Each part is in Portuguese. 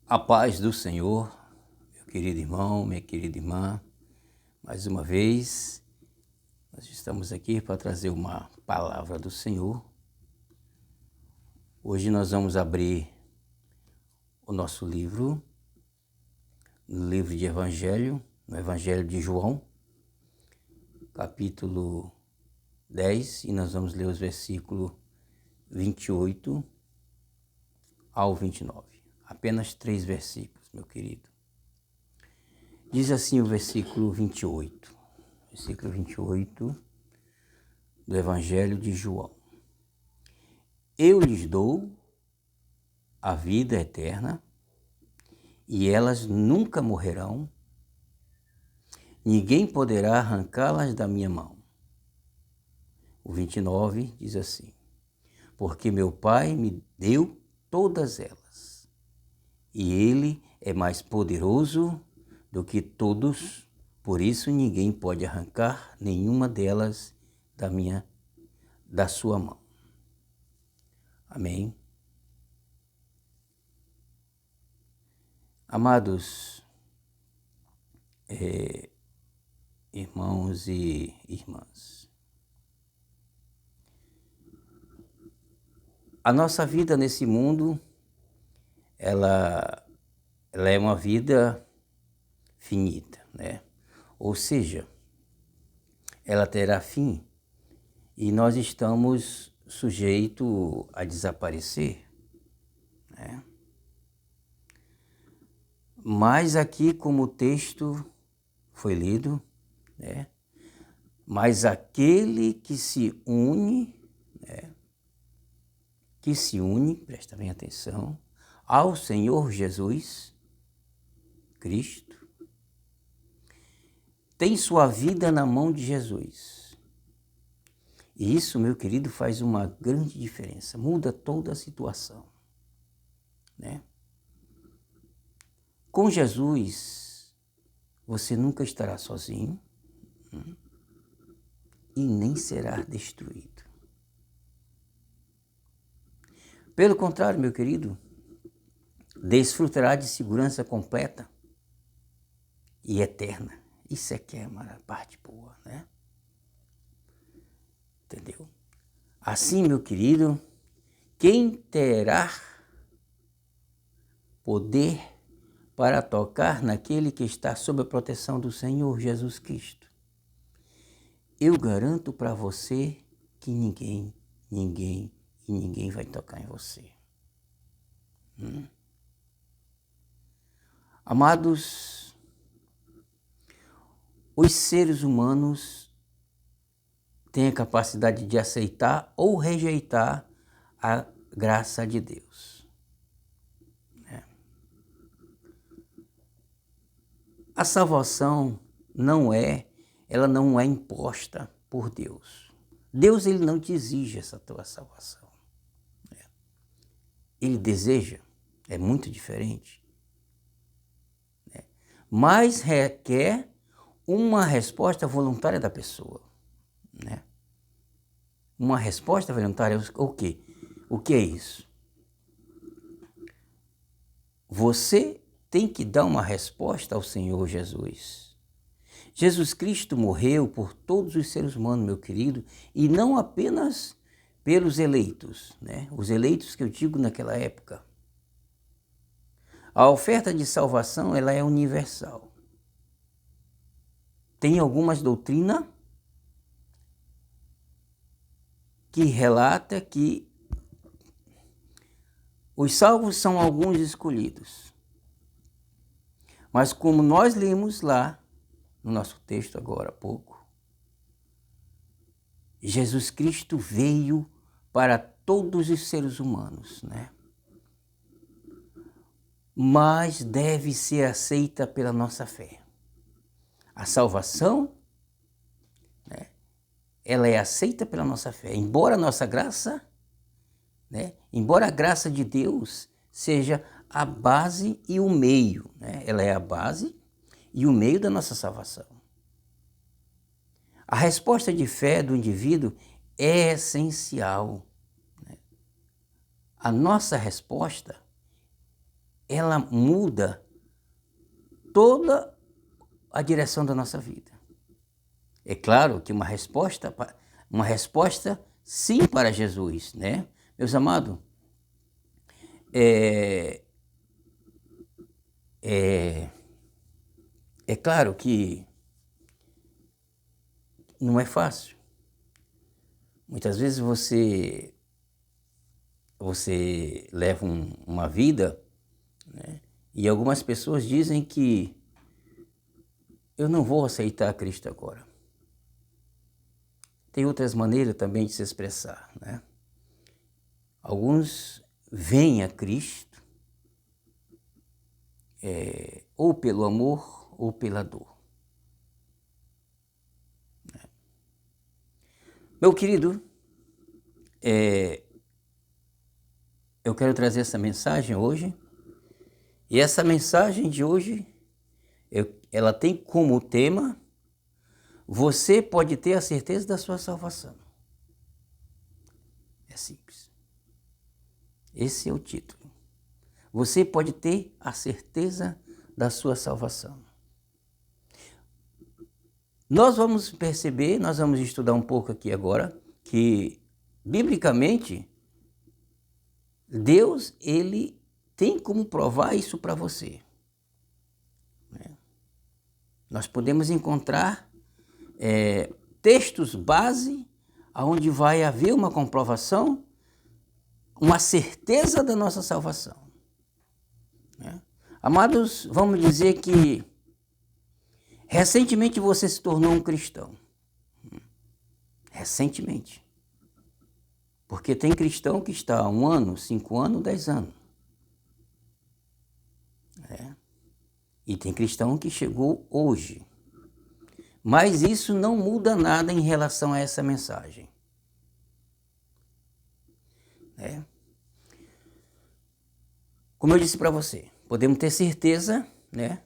A paz do Senhor, meu querido irmão, minha querida irmã, mais uma vez nós estamos aqui para trazer uma palavra do Senhor. Hoje nós vamos abrir o nosso livro, no livro de Evangelho, no Evangelho de João, capítulo 10, e nós vamos ler os versículos 28 ao 29. Apenas 3 versículos, meu querido. Diz assim o versículo 28. Versículo 28 do Evangelho de João. Eu lhes dou a vida eterna e elas nunca morrerão. Ninguém poderá arrancá-las da minha mão. O 29 diz assim: porque meu Pai me deu todas elas, e Ele é mais poderoso do que todos, por isso ninguém pode arrancar nenhuma delas da sua mão. Amém. Amados irmãos e irmãs, a nossa vida nesse mundo, ela é uma vida finita, né? Ou seja, ela terá fim e nós estamos sujeitos a desaparecer, né? Mas aqui, como o texto foi lido, né? Mas aquele que se une, né? Presta bem atenção, ao Senhor Jesus Cristo, tem sua vida na mão de Jesus. E isso, meu querido, faz uma grande diferença, muda toda a situação, né? Com Jesus, você nunca estará sozinho e nem será destruído. Pelo contrário, meu querido, desfrutará de segurança completa e eterna. Isso é que é uma parte boa, né? Entendeu? Assim, meu querido, quem terá poder para tocar naquele que está sob a proteção do Senhor Jesus Cristo? Eu garanto para você que ninguém vai tocar em você. Amados, os seres humanos têm a capacidade de aceitar ou rejeitar a graça de Deus. A salvação ela não é imposta por Deus. Deus, ele não te exige essa tua salvação. Ele deseja, é muito diferente. Mas requer uma resposta voluntária da pessoa, né? Uma resposta voluntária, o quê? O que é isso? Você tem que dar uma resposta ao Senhor Jesus. Jesus Cristo morreu por todos os seres humanos, meu querido, e não apenas pelos eleitos, né? Os eleitos que eu digo naquela época. A oferta de salvação, ela é universal. Tem algumas doutrinas que relata que os salvos são alguns escolhidos. Mas como nós lemos lá no nosso texto agora há pouco, Jesus Cristo veio para todos os seres humanos, né? Mas deve ser aceita pela nossa fé. A salvação, né, ela é aceita pela nossa fé. Embora a nossa graça, né, embora a graça de Deus seja a base e o meio, né? Ela é a base e o meio da nossa salvação. A resposta de fé do indivíduo é essencial, né? A nossa resposta ela muda toda a direção da nossa vida. É claro que uma resposta sim para Jesus, né? Meus amados, é claro que não é fácil. Muitas vezes você leva uma vida, né? E algumas pessoas dizem que eu não vou aceitar Cristo agora. Tem outras maneiras também de se expressar, né? Alguns vêm a Cristo ou pelo amor ou pela dor. Meu querido, eu quero trazer essa mensagem hoje, e essa mensagem de hoje, ela tem como tema: você pode ter a certeza da sua salvação. É simples. Esse é o título. Você pode ter a certeza da sua salvação. Nós vamos perceber, nós vamos estudar um pouco aqui agora, que, biblicamente, Deus, ele tem como provar isso para você. Nós podemos encontrar textos base, onde vai haver uma comprovação, uma certeza da nossa salvação. Amados, vamos dizer que recentemente você se tornou um cristão. Recentemente. Porque tem cristão que está há 1 ano, 5 anos, 10 anos. E tem cristão que chegou hoje. Mas isso não muda nada em relação a essa mensagem. Como eu disse para você, podemos ter certeza, né?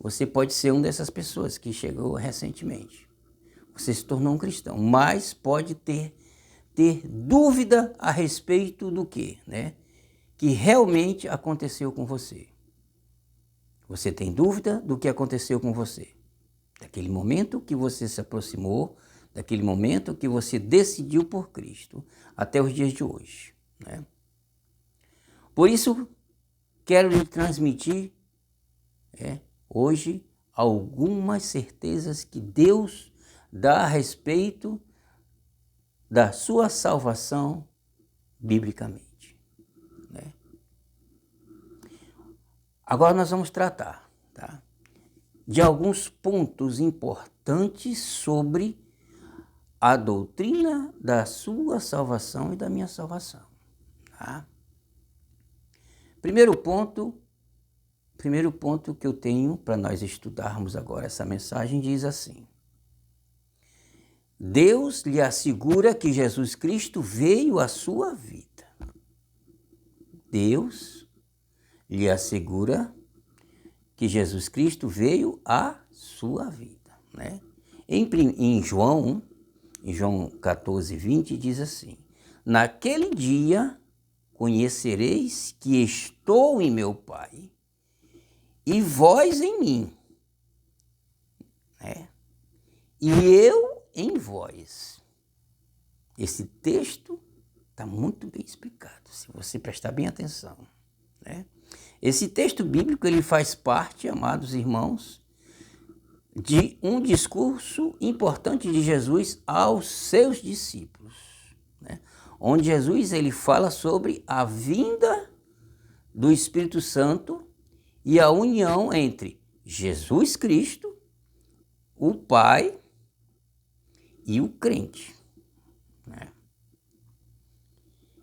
Você pode ser uma dessas pessoas que chegou recentemente. Você se tornou um cristão, mas pode ter dúvida a respeito do quê, né? Que realmente aconteceu com você. Você tem dúvida do que aconteceu com você? Daquele momento que você se aproximou, daquele momento que você decidiu por Cristo, até os dias de hoje, né? Por isso, quero lhe transmitir hoje algumas certezas que Deus dá a respeito da sua salvação biblicamente, né? Agora nós vamos tratar, tá, de alguns pontos importantes sobre a doutrina da sua salvação e da minha salvação, tá? Primeiro ponto que eu tenho para nós estudarmos agora essa mensagem diz assim: Deus lhe assegura que Jesus Cristo veio à sua vida. Deus lhe assegura que Jesus Cristo veio à sua vida, né? Em João 14, 20, diz assim: naquele dia conhecereis que estou em meu Pai e vós em mim, né? E eu em vós. Esse texto está muito bem explicado, se você prestar bem atenção, né? Esse texto bíblico ele faz parte, amados irmãos, de um discurso importante de Jesus aos seus discípulos, né? Onde Jesus ele fala sobre a vinda do Espírito Santo e a união entre Jesus Cristo, o Pai e o crente, né?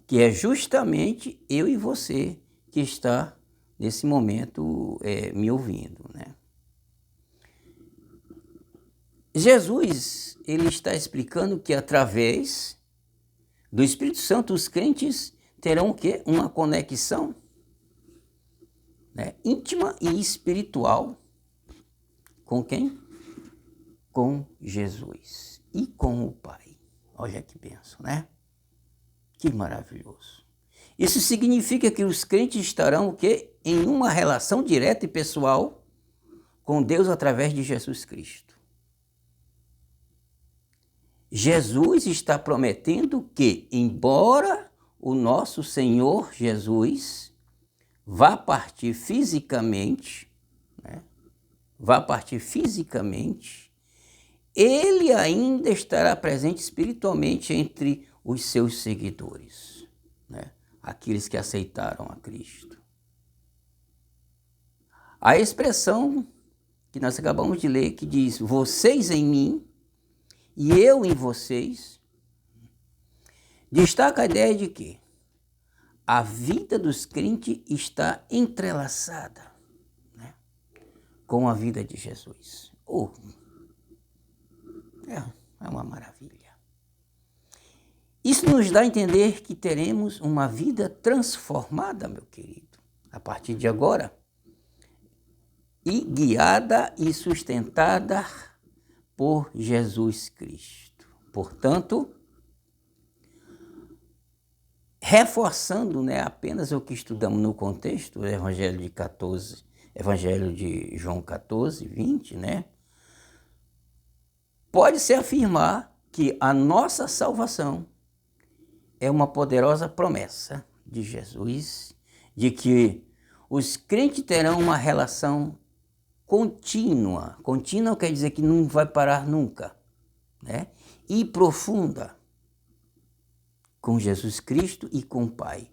Que é justamente eu e você que está nesse momento me ouvindo, né? Jesus ele está explicando que através do Espírito Santo os crentes terão o quê? Uma conexão, né, íntima e espiritual com quem? Com Jesus e com o Pai. Olha que bênção, né? Que maravilhoso. Isso significa que os crentes estarão o quê? Em uma relação direta e pessoal com Deus através de Jesus Cristo. Jesus está prometendo que, embora o nosso Senhor Jesus vá partir fisicamente, ele ainda estará presente espiritualmente entre os seus seguidores, aqueles que aceitaram a Cristo. A expressão que nós acabamos de ler, que diz, vocês em mim e eu em vocês, destaca a ideia de que a vida dos crentes está entrelaçada com a vida de Jesus. É uma maravilha. Isso nos dá a entender que teremos uma vida transformada, meu querido, a partir de agora, e guiada e sustentada por Jesus Cristo. Portanto, reforçando apenas o que estudamos no contexto do Evangelho de João 14, 20, pode-se afirmar que a nossa salvação é uma poderosa promessa de Jesus, de que os crentes terão uma relação contínua. Contínua quer dizer que não vai parar nunca, e profunda com Jesus Cristo e com o Pai.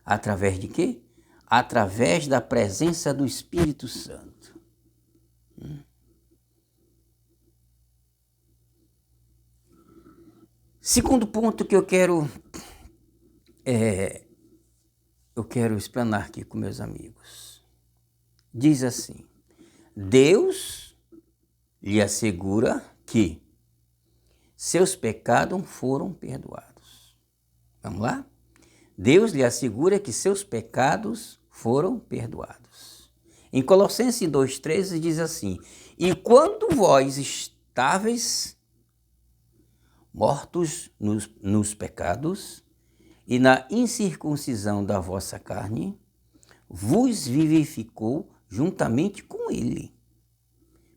Através de quê? Através da presença do Espírito Santo. Segundo ponto que eu quero explanar aqui com meus amigos. Diz assim, Deus lhe assegura que seus pecados foram perdoados. Vamos lá? Deus lhe assegura que seus pecados foram perdoados. Em Colossenses 2,13 diz assim, e quando vós estáveis mortos nos pecados e na incircuncisão da vossa carne, vos vivificou juntamente com ele,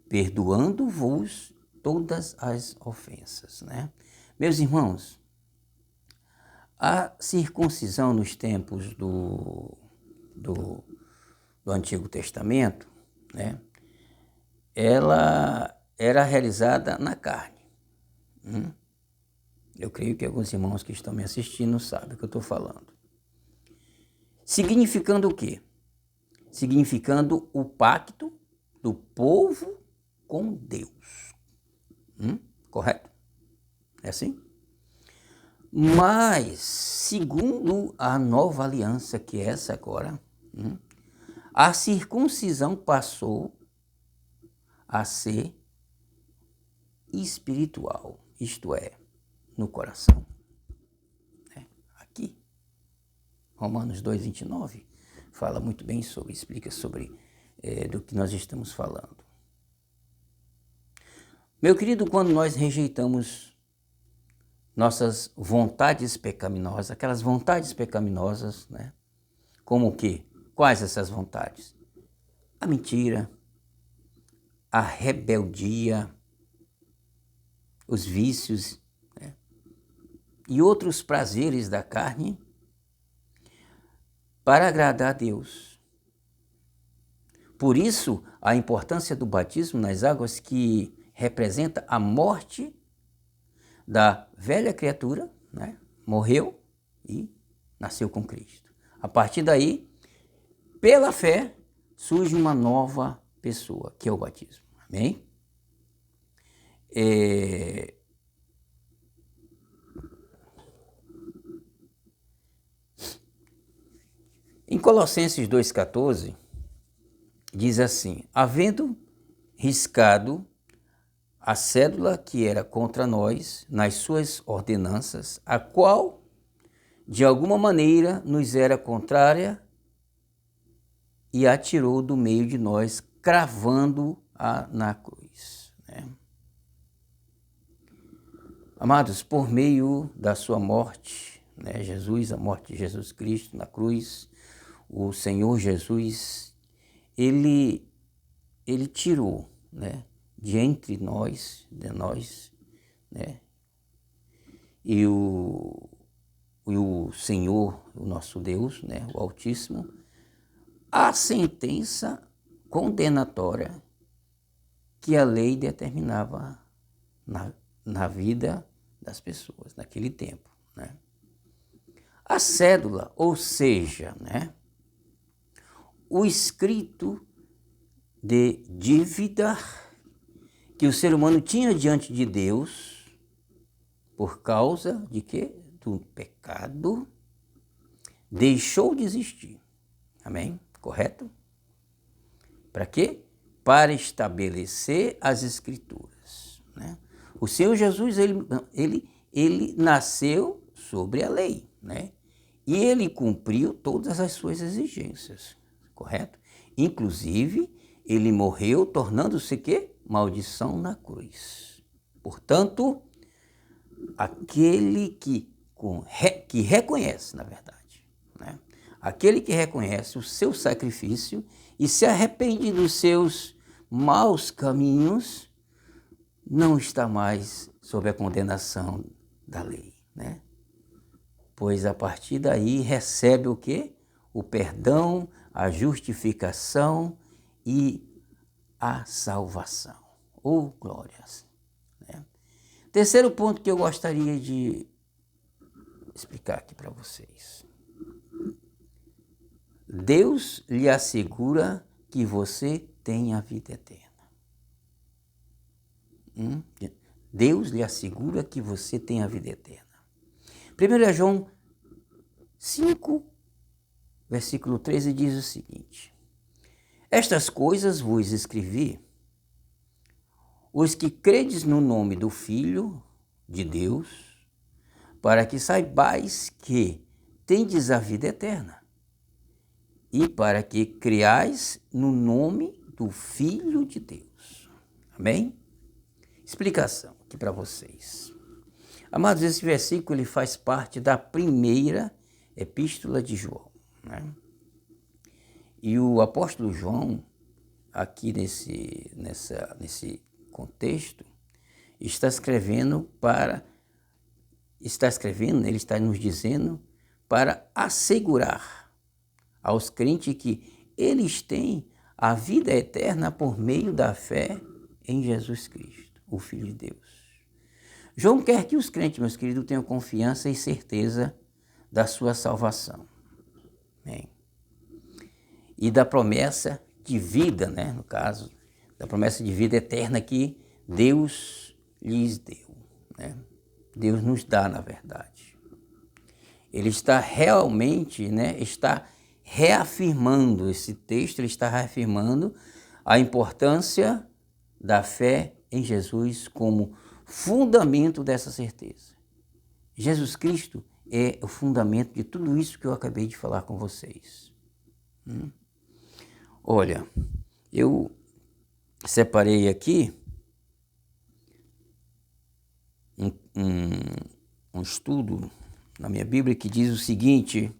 perdoando-vos todas as ofensas. Meus irmãos, a circuncisão nos tempos do Antigo Testamento, ela era realizada na carne. Eu creio que alguns irmãos que estão me assistindo sabem o que eu estou falando. Significando o quê? Significando o pacto do povo com Deus. Correto? É assim? Mas, segundo a nova aliança, que é essa agora, a circuncisão passou a ser espiritual, isto é, no coração. Aqui, Romanos 2,29, fala muito bem explica sobre do que nós estamos falando. Meu querido, quando nós rejeitamos nossas vontades pecaminosas, aquelas vontades pecaminosas, como o quê? Quais essas vontades? A mentira, a rebeldia, os vícios, e outros prazeres da carne, para agradar a Deus. Por isso, a importância do batismo nas águas, que representa a morte da velha criatura, morreu e nasceu com Cristo. A partir daí, pela fé, surge uma nova pessoa, que é o batismo. Amém? Em Colossenses 2,14, diz assim, havendo riscado a cédula que era contra nós nas suas ordenanças, a qual, de alguma maneira, nos era contrária, e a tirou do meio de nós, cravando-a na cruz. Amados, por meio da sua morte, né? Jesus, a morte de Jesus Cristo na cruz, o Senhor Jesus, ele tirou, né, de entre nós, né, e o Senhor, o nosso Deus, né, o Altíssimo, a sentença condenatória que a lei determinava na vida das pessoas naquele tempo, né? A cédula, ou seja, né, o escrito de dívida que o ser humano tinha diante de Deus por causa de quê? Do pecado, deixou de existir. Amém? Correto? Para quê? Para estabelecer as escrituras, né? O Senhor Jesus, ele nasceu sobre a lei, né? E ele cumpriu todas as suas exigências, correto? Inclusive, ele morreu tornando-se quê? Maldição na cruz. Portanto, aquele que reconhece, na verdade, né? Aquele que reconhece o seu sacrifício e se arrepende dos seus maus caminhos, não está mais sob a condenação da lei, né? Pois a partir daí recebe o quê? O perdão, a justificação e a salvação. Oh, glórias! Né? Terceiro ponto que eu gostaria de explicar aqui para vocês. Deus lhe assegura que você tem a vida eterna. Deus lhe assegura que você tem a vida eterna. 1 João 5, versículo 13 diz o seguinte: estas coisas vos escrevi, os que credes no nome do Filho de Deus, para que saibais que tendes a vida eterna, e para que creais no nome do Filho de Deus. Amém? Explicação aqui para vocês. Amados, esse versículo ele faz parte da primeira epístola de João, né? E o apóstolo João, aqui nesse contexto, ele está nos dizendo para assegurar aos crentes que eles têm a vida eterna por meio da fé em Jesus Cristo, o Filho de Deus. João quer que os crentes, meus queridos, tenham confiança e certeza da sua salvação. Amém? E da promessa de vida, né? No caso, da promessa de vida eterna que Deus lhes deu, né? Deus nos dá, na verdade. Ele está realmente, né? Está reafirmando, esse texto ele está reafirmando a importância da fé em Jesus como fundamento dessa certeza. Jesus Cristo é o fundamento de tudo isso que eu acabei de falar com vocês. Olha, eu separei aqui um estudo na minha Bíblia que diz o seguinte: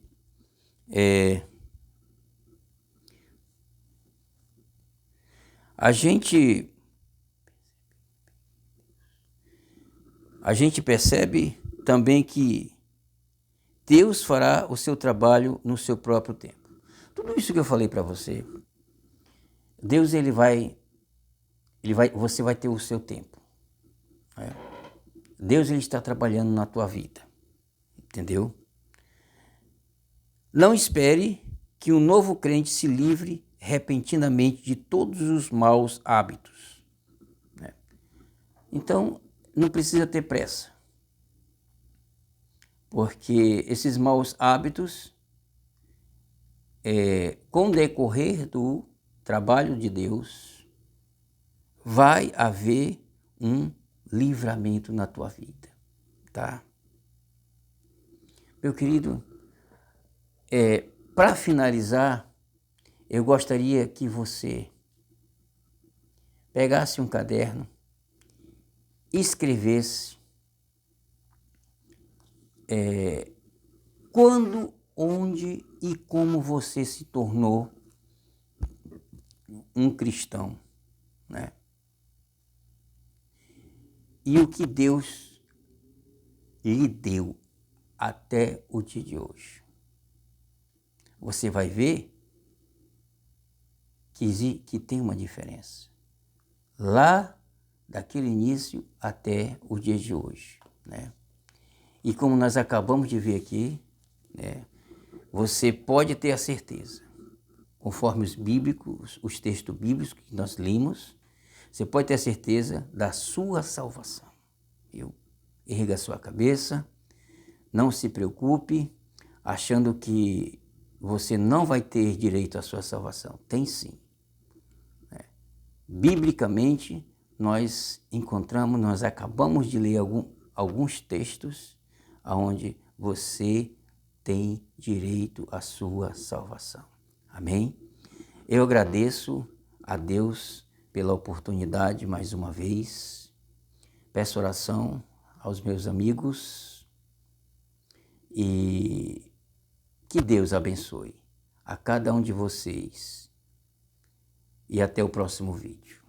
a gente percebe também que Deus fará o seu trabalho no seu próprio tempo. Tudo isso que eu falei para você, Deus você vai ter o seu tempo. Né? Deus ele está trabalhando na tua vida, entendeu? Não espere que um novo crente se livre repentinamente de todos os maus hábitos. Né? Então, não precisa ter pressa, porque esses maus hábitos, com o decorrer do trabalho de Deus, vai haver um livramento na tua vida, tá? Meu querido, para finalizar, eu gostaria que você pegasse um caderno e escrevesse quando, onde e como você se tornou um cristão, né? E o que Deus lhe deu até o dia de hoje. Você vai ver que tem uma diferença. Lá daquele início até o dia de hoje, né? E como nós acabamos de ver aqui, né, você pode ter a certeza, conforme os textos bíblicos que nós lemos, você pode ter a certeza da sua salvação. Viu? Erga a sua cabeça, não se preocupe, achando que você não vai ter direito à sua salvação. Tem sim. Biblicamente, nós acabamos de ler alguns textos onde você tem direito à sua salvação. Amém? Eu agradeço a Deus pela oportunidade mais uma vez. Peço oração aos meus amigos e que Deus abençoe a cada um de vocês. E até o próximo vídeo.